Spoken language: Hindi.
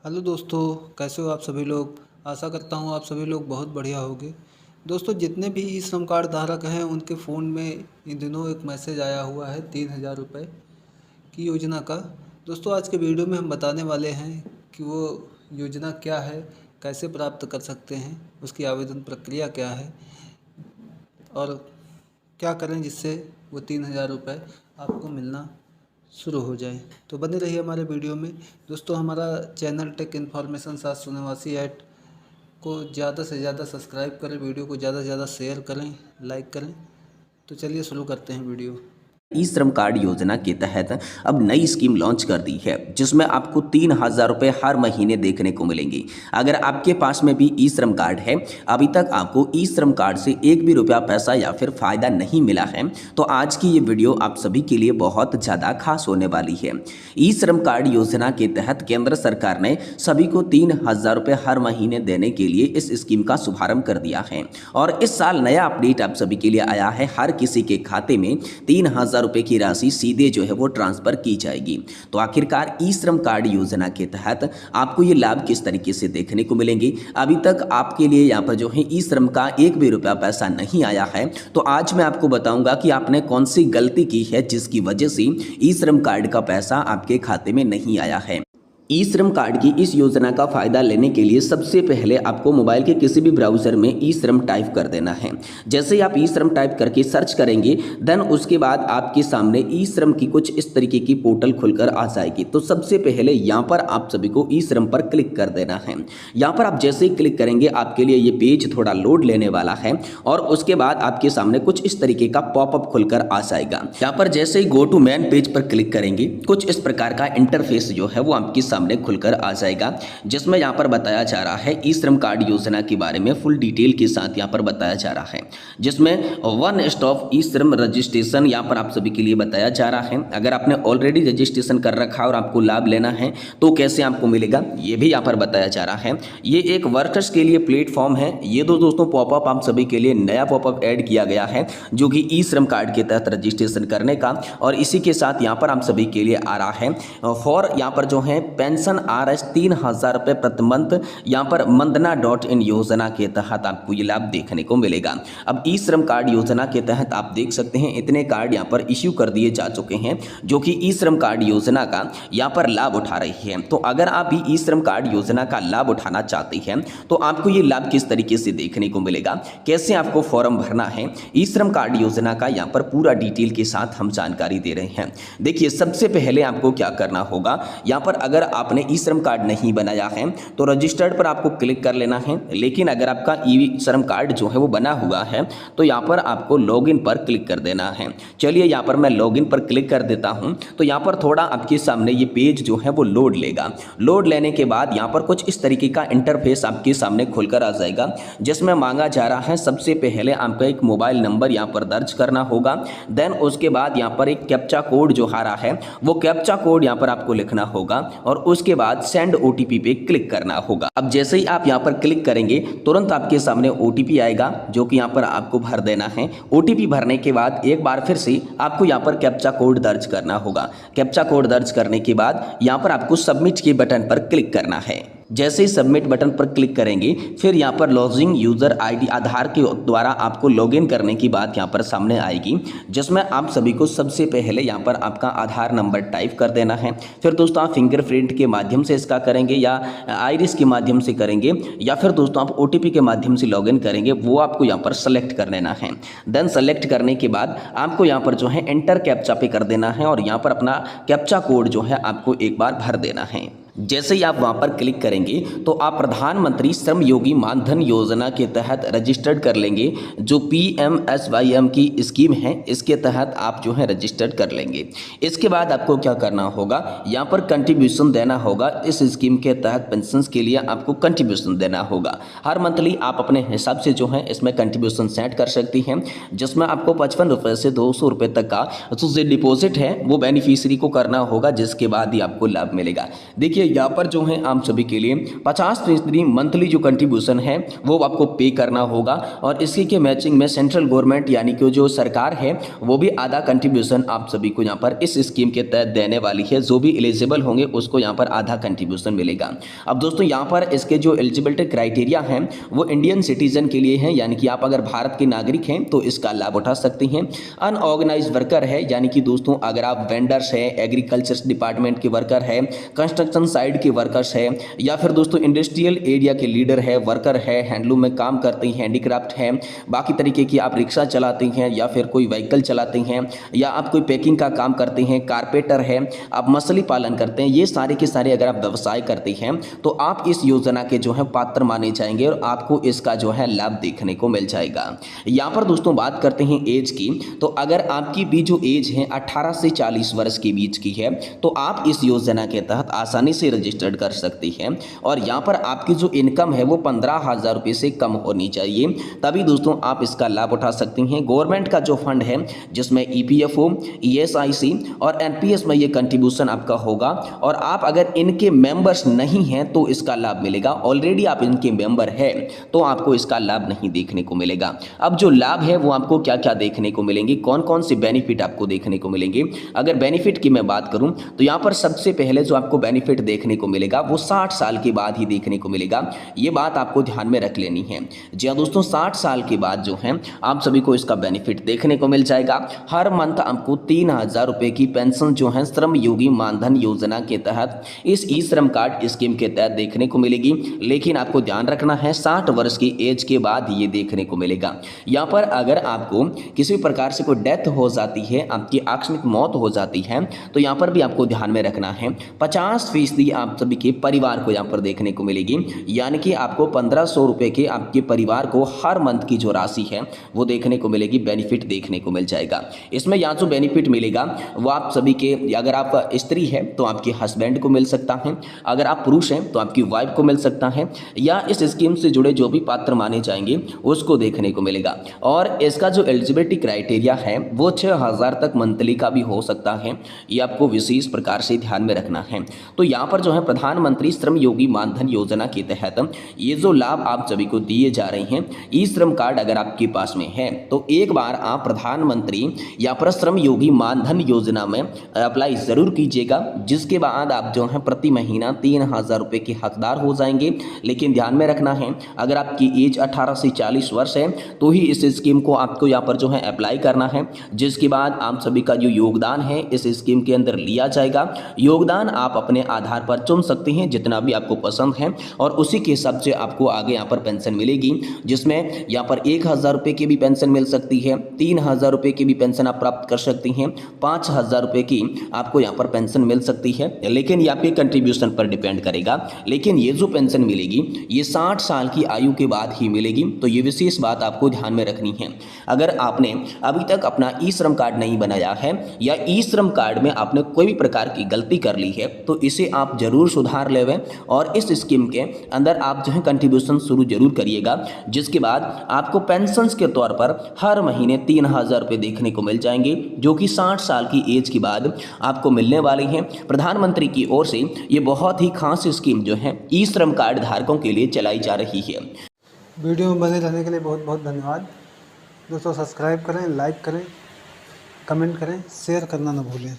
हेलो दोस्तों, कैसे हो आप सभी लोग। आशा करता हूँ आप सभी लोग बहुत बढ़िया होंगे। दोस्तों, जितने भी ई श्रम कार्ड धारक हैं उनके फ़ोन में इन दिनों एक मैसेज आया हुआ है 3,000 रुपये की योजना का। दोस्तों, आज के वीडियो में हम बताने वाले हैं कि वो योजना क्या है, कैसे प्राप्त कर सकते हैं, उसकी आवेदन प्रक्रिया क्या है और क्या करें जिससे वो 3,000 रुपये आपको मिलना शुरू हो जाए। तो बने रहिए हमारे वीडियो में। दोस्तों, हमारा चैनल टेक इन्फॉर्मेशन 789 को ज़्यादा से ज़्यादा सब्सक्राइब करें, वीडियो को ज़्यादा से ज़्यादा शेयर करें, लाइक करें। तो चलिए शुरू करते हैं वीडियो। ई श्रम कार्ड योजना के तहत अब नई स्कीम लॉन्च कर दी है जिसमें आपको 3,000 रुपये हर महीने देखने को मिलेंगे। अगर आपके पास में भी ई श्रम कार्ड है, अभी तक आपको ई श्रम कार्ड से एक भी रुपया पैसा या फिर फायदा नहीं मिला है, तो आज की ये वीडियो आप सभी के लिए बहुत ज़्यादा खास होने वाली है। ई श्रम कार्ड योजना के तहत केंद्र सरकार ने सभी को 3,000 रुपये हर महीने देने के लिए इस स्कीम का शुभारंभ कर दिया है और इस साल नया अपडेट आप सभी के लिए आया है। हर किसी के खाते में 3,000 रुपये की राशि सीधे जो है वो ट्रांसफर की जाएगी। तो आखिरकार ई श्रम कार्ड योजना के तहत आपको ये लाभ किस तरीके से देखने को मिलेंगे। अभी तक आपके लिए यहाँ पर जो है ई श्रम का एक भी रुपया पैसा नहीं आया है, तो आज मैं आपको बताऊंगा कि आपने कौन सी गलती की है जिसकी वजह से ई श्रम कार्ड का पैसा आपके खाते में नहीं आया है। ई श्रम कार्ड की इस योजना का फायदा लेने के लिए सबसे पहले आपको मोबाइल के किसी भी ब्राउजर में ई श्रम टाइप कर देना है। जैसे ही आप ई श्रम टाइप करके सर्च करेंगे, देन उसके बाद आपके सामने ई श्रम की कुछ इस तरीके की पोर्टल खुलकर आ जाएगी। तो सबसे पहले यहाँ पर आप सभी को ई श्रम पर क्लिक कर देना है। यहाँ पर आप जैसे ही क्लिक करेंगे, आपके लिए ये पेज थोड़ा लोड लेने वाला है और उसके बाद आपके सामने कुछ इस तरीके का पॉपअप खुलकर आ जाएगा। यहाँ पर जैसे ही गो टू मैन पेज पर क्लिक करेंगे, कुछ इस प्रकार का इंटरफेस जो है वो आपके सामने खुलकर आ जाएगा, जिसमें यहां पर बताया जा रहा है ई श्रम कार्ड योजना के बारे में फुल डिटेल के साथ यहां पर बताया जा रहा है, जिसमें वन स्टॉप ई श्रम रजिस्ट्रेशन यहां पर आप सभी के लिए बताया जा रहा है। अगर आपने ऑलरेडी रजिस्ट्रेशन कर रखा है और आपको लाभ लेना है तो कैसे आपको मिलेगा ये भी यहां पर बताया जा रहा है। ये एक वर्कर्स के लिए प्लेटफॉर्म है। ये दोस्तों पॉपअप आप सभी के लिए नया पॉपअप ऐड किया गया है जो कि ई श्रम कार्ड के तहत रजिस्ट्रेशन करने का, और इसी के साथ यहां पर आप सभी के लिए आ रहा है फॉर यहां पर जो है पेंशन RS 3,000 रुपये प्रति मंथ। यहाँ पर mandana.in योजना के तहत आपको ये लाभ देखने को मिलेगा। अब ई श्रम कार्ड योजना के तहत आप देख सकते हैं इतने कार्ड यहाँ पर इश्यू कर दिए जा चुके हैं जो कि ई श्रम कार्ड योजना का यहाँ पर लाभ उठा रही है। तो अगर आप भी ई श्रम कार्ड योजना का लाभ उठाना चाहते हैं तो आपको ये लाभ किस तरीके से देखने को मिलेगा, कैसे आपको फॉर्म भरना है, ई श्रम कार्ड योजना का यहाँ पर पूरा डिटेल के साथ हम जानकारी दे रहे हैं। देखिए, सबसे पहले आपको क्या करना होगा, यहाँ पर अगर आपने ई श्रम कार्ड नहीं बनाया है तो रजिस्टर्ड पर आपको क्लिक कर लेना है। लेकिन अगर आपका ई श्रम कार्ड जो है वो बना हुआ है तो यहाँ पर आपको लॉगिन पर क्लिक कर देना है। चलिए यहाँ पर मैं लॉगिन पर क्लिक कर देता हूँ। तो यहाँ पर थोड़ा आपके सामने ये पेज जो है वो लोड लेगा। लोड लेने के बाद यहाँ पर कुछ इस तरीके का इंटरफेस आपके सामने खुलकर आ जाएगा, जिसमें मांगा जा रहा है सबसे पहले आपका एक मोबाइल नंबर यहाँ पर दर्ज करना होगा। देन उसके बाद यहाँ पर एक कैप्चा कोड जो आ रहा है वो कैप्चा कोड यहाँ पर आपको लिखना होगा और उसके बाद सेंड OTP पे क्लिक करना होगा। अब जैसे ही आप यहाँ पर क्लिक करेंगे, तुरंत आपके सामने OTP आएगा जो कि यहाँ पर आपको भर देना है। OTP भरने के बाद एक बार फिर से आपको यहाँ पर कैप्चा कोड दर्ज करना होगा। कैप्चा कोड दर्ज करने के बाद यहाँ पर आपको सबमिट के बटन पर क्लिक करना है। जैसे ही सबमिट बटन पर क्लिक करेंगे, फिर यहाँ पर लॉगिन यूजर ID आधार के द्वारा आपको लॉगिन करने की बात यहाँ पर सामने आएगी, जिसमें आप सभी को सबसे पहले यहाँ पर आपका आधार नंबर टाइप कर देना है। फिर दोस्तों आप फिंगरप्रिंट के माध्यम से इसका करेंगे या आइरिस के माध्यम से करेंगे या फिर दोस्तों आप OTP के माध्यम से लॉगिन करेंगे, वो आपको यहाँ पर सेलेक्ट कर लेना है। देन सेलेक्ट करने के बाद आपको यहाँ पर जो है एंटर कैप्चा पे कर देना है और यहाँ पर अपना कैप्चा कोड जो है आपको एक बार भर देना है। जैसे ही आप वहां पर क्लिक करेंगे तो आप प्रधानमंत्री श्रम योगी मानधन योजना के तहत रजिस्टर्ड कर लेंगे। जो PMSYM की स्कीम है इसके तहत आप जो है रजिस्टर्ड कर लेंगे। इसके बाद आपको क्या करना होगा, यहाँ पर कंट्रीब्यूशन देना होगा। इस स्कीम के तहत पेंशन के लिए आपको कंट्रीब्यूशन देना होगा। हर मंथली आप अपने हिसाब से जो है इसमें कंट्रीब्यूशन सेट कर सकती हैं, जिसमें आपको 55 रुपये से 200 रुपये तक का जो डिपॉजिट है वो बेनिफिशियरी को करना होगा, जिसके बाद ही आपको लाभ मिलेगा। देखिए देखिए यहाँ पर जो है आप सभी के लिए 50% मंथली जो कंट्रीब्यूशन है वो आपको पे करना होगा और इसी के मैचिंग में सेंट्रल गवर्नमेंट यानी कि जो सरकार है वो भी आधा कंट्रीब्यूशन आप सभी को यहाँ पर इस स्कीम के तहत देने वाली है। जो भी एलिजिबल होंगे उसको यहाँ पर आधा कंट्रीब्यूशन मिलेगा। अब दोस्तों यहाँ पर इसके जो एलिजिबिलिटी क्राइटेरिया हैं वो इंडियन सिटीजन के लिए हैं, यानी कि आप अगर भारत के नागरिक हैं तो इसका लाभ उठा सकते हैं। अनऑर्गेनाइज्ड वर्कर है, यानी कि दोस्तों अगर आप वेंडर्स है, एग्रीकल्चर डिपार्टमेंट के वर्कर है, कंस्ट्रक्शन साइड के वर्कर्स है, या फिर दोस्तों इंडस्ट्रियल एरिया के लीडर है, वर्कर है, हैंडलूम में काम करते हैं, हैंडीक्राफ्ट है, बाकी तरीके की आप रिक्शा चलाते हैं या फिर कोई व्हीकल चलाते हैं, या आप कोई पैकिंग का काम करते हैं, कारपेंटर है, आप मछली पालन करते हैं, ये सारे के सारे अगर आप व्यवसाय करते हैं तो आप इस योजना के जो है पात्र माने जाएंगे और आपको इसका जो है लाभ देखने को मिल जाएगा। यहाँ पर दोस्तों बात करते हैं एज की, तो अगर आपकी भी जो एज है 18 से 40 वर्ष के बीच की है तो आप इस योजना के तहत आसानी से रजिस्टर्ड कर सकते हैं। और यहाँ पर आपकी जो इनकम है वो 15,000 रुपये से कम होनी चाहिए, तभी दोस्तों आप इसका लाभ उठा सकते हैं। गवर्नमेंट का जो फंड है जिसमें EPFO, ESIC और NPS में ये कंट्रीब्यूशन आपका होगा और आप अगर इनके मेंबर्स नहीं हैं तो इसका लाभ मिलेगा। ऑलरेडी आप इनके मेंबर हैं तो आपको इसका लाभ नहीं देखने को मिलेगा। अब जो लाभ है वो आपको क्या क्या देखने को मिलेंगे, कौन कौन से बेनिफिट आपको देखने को मिलेंगे। अगर बेनिफिट की मैं बात करूं तो यहाँ पर सबसे पहले जो आपको बेनिफिट देखने को मिलेगा वो 60 साल के बाद ही देखने को मिलेगा। ये बात आपको ध्यान में रख लेनी है। जी हाँ दोस्तों, 60 साल के बाद जो है आप सभी को इसका बेनिफिट देखने को मिल जाएगा। हर मंथ आपको 3,000 रुपये की पेंशन जो है श्रम योगी मानधन योजना के तहत इस ई श्रम कार्ड स्कीम के तहत देखने को मिलेगी। लेकिन आपको ध्यान रखना है 60 वर्ष की एज के बाद ये देखने को मिलेगा। यहाँ पर अगर आपको किसी प्रकार से कोई डेथ हो जाती है, आपकी आकस्मिक मौत हो जाती है तो यहाँ पर भी आपको ध्यान में रखना है 50% आप सभी के परिवार को यहाँ पर देखने को मिलेगी, यानी कि आपको 1,500 रुपये के आपके परिवार को हर मंथ की जो राशि है वो देखने को मिलेगी, बेनिफिट देखने को मिल जाएगा। इसमें यहाँ जो बेनिफिट मिलेगा वो आप सभी के, अगर आप स्त्री है तो आपके हस्बैंड को मिल सकता है, अगर आप पुरुष हैं तो आपकी वाइफ को मिल सकता है, या इस स्कीम से जुड़े जो भी पात्र माने जाएंगे उसको देखने को मिलेगा। और इसका जो एलिजिबिलिटी क्राइटेरिया है वो 6,000 तक मंथली का भी हो सकता है, ये आपको विशेष प्रकार से ध्यान में रखना है। तो यहाँ पर जो है प्रधानमंत्री श्रम योगी मानधन योजना के तहत ये जो लाभ आप सभी को दिए जा रहे हैं, ई श्रम कार्ड अगर आपके पास में है तो एक बार आप प्रधानमंत्री या पर श्रम योगी मानधन योजना में अप्लाई ज़रूर कीजिएगा, जिसके बाद आप जो है प्रति महीना 3,000 रुपये के हकदार हो जाएंगे। लेकिन ध्यान में रखना है अगर आपकी एज 18 से 40 वर्ष है तो ही इस स्कीम को आपको यहाँ पर जो है अप्लाई करना है, जिसके बाद आप सभी का जो योगदान है इस स्कीम के अंदर लिया जाएगा। योगदान आप अपने आधार पर चुन सकते हैं जितना भी आपको पसंद है और उसी के हिसाब से आपको आगे यहाँ पर पेंशन मिलेगी, जिसमें यहाँ पर 1,000 रुपये की भी पेंशन मिल सकती है, 3,000 रुपये की भी पेंशन आप प्राप्त कर सकती हैं, 5,000 रुपये की आपको यहाँ पर पेंशन मिल सकती है। लेकिन ये आपके कंट्रीब्यूशन पर डिपेंड करेगा। लेकिन ये जो पेंशन मिलेगी ये 60 साल की आयु के बाद ही मिलेगी, तो ये विशेष बात आपको ध्यान में रखनी है। अगर आपने अभी तक अपना ई श्रम कार्ड नहीं बनाया है या ई श्रम कार्ड में आपने कोई भी प्रकार की गलती कर ली है तो इसे आप जरूर सुधार लेवें और इस स्कीम के अंदर आप जो है कंट्रीब्यूशन शुरू जरूर करिएगा, जिसके बाद आपको पेंशन के तौर पर हर महीने 3,000 रुपये देखने को मिल जाएंगे, जो कि 60 साल की एज के बाद आपको मिलने वाली हैं। प्रधानमंत्री की ओर से ये बहुत ही खास स्कीम जो है ई श्रम कार्ड धारकों के लिए चलाई जा रही है। वीडियो में बने रहने के लिए बहुत बहुत धन्यवाद दोस्तों। सब्सक्राइब करें, लाइक करें, कमेंट करें, शेयर करना ना भूलें।